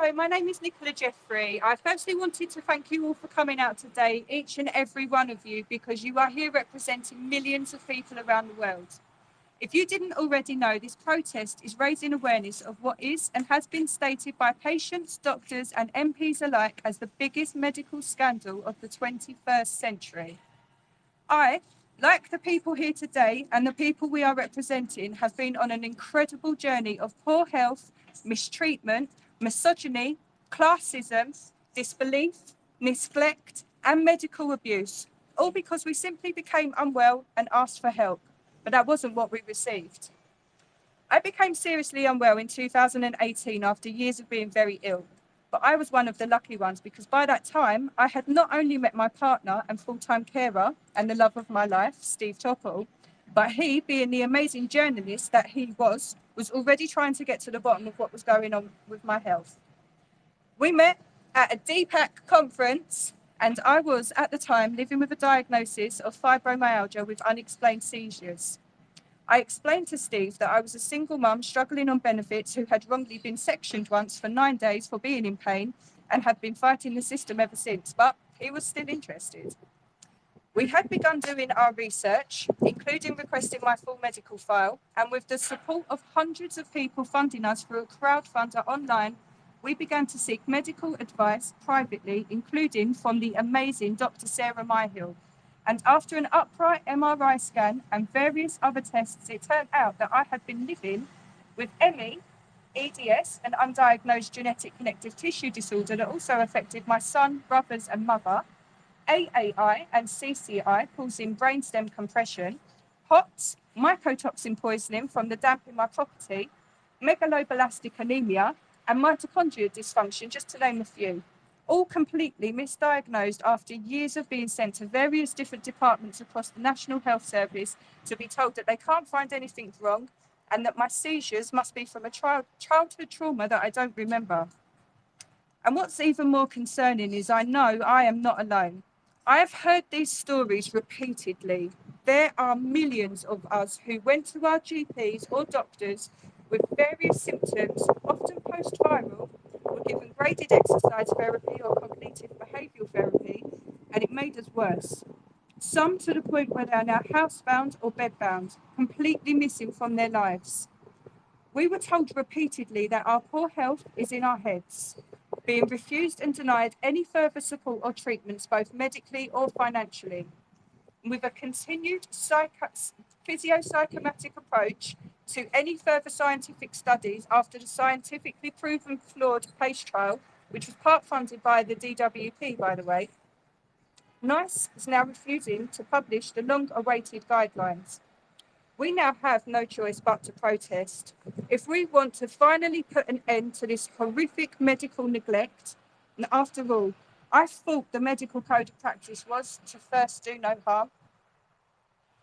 Hello, my name is Nicola Jeffery. I firstly wanted to thank you all for coming out today, each and every one of you, because you are here representing millions of people around the world. If you didn't already know, this protest is raising awareness of what is and has been stated by patients, doctors and MPs alike as the biggest medical scandal of the 21st century. I, like the people here today and the people we are representing, have been on an incredible journey of poor health, mistreatment, misogyny, classism, disbelief, neglect and medical abuse, all because we simply became unwell and asked for help, but that wasn't what we received. I became seriously unwell in 2018 after years of being very ill, but I was one of the lucky ones because by that time I had not only met my partner and full-time carer and the love of my life, Steve Topple, but he, being the amazing journalist that he was already trying to get to the bottom of what was going on with my health. We met at a DPAC conference and I was at the time living with a diagnosis of fibromyalgia with unexplained seizures. I explained to Steve that I was a single mum struggling on benefits who had wrongly been sectioned once for 9 days for being in pain and had been fighting the system ever since, but he was still interested. We had begun doing our research, including requesting my full medical file, and with the support of hundreds of people funding us through a crowdfunder online, we began to seek medical advice privately, including from the amazing Dr. Sarah Myhill. And after an upright MRI scan and various other tests, it turned out that I had been living with ME, EDS, an undiagnosed genetic connective tissue disorder that also affected my son, brothers and mother, AAI and CCI causing brainstem compression, POTS, mycotoxin poisoning from the damp in my property, megaloblastic anemia, and mitochondrial dysfunction, just to name a few. All completely misdiagnosed after years of being sent to various different departments across the National Health Service to be told that they can't find anything wrong and that my seizures must be from a childhood trauma that I don't remember. And what's even more concerning is I know I am not alone. I have heard these stories repeatedly. There are millions of us who went to our GPs or doctors with various symptoms, often post-viral, were given graded exercise therapy or cognitive behavioural therapy, and it made us worse. Some to the point where they are now housebound or bedbound, completely missing from their lives. We were told repeatedly that our poor health is in our heads, being refused and denied any further support or treatments, both medically or financially. With a continued physiopsychomatic approach to any further scientific studies after the scientifically proven flawed PACE trial, which was part funded by the DWP, by the way, NICE is now refusing to publish the long-awaited guidelines. We now have no choice but to protest. If we want to finally put an end to this horrific medical neglect, and after all, I thought the medical code of practice was to first do no harm.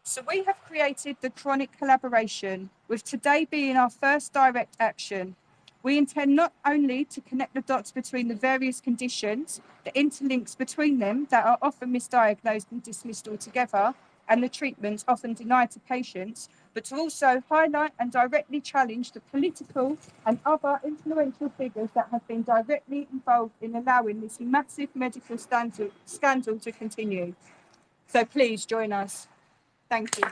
So we have created the chronic collaboration, with today being our first direct action. We intend not only to connect the dots between the various conditions, the interlinks between them that are often misdiagnosed and dismissed altogether, and the treatments often denied to patients, but to also highlight and directly challenge the political and other influential figures that have been directly involved in allowing this massive medical scandal to continue. So please join us. Thank you.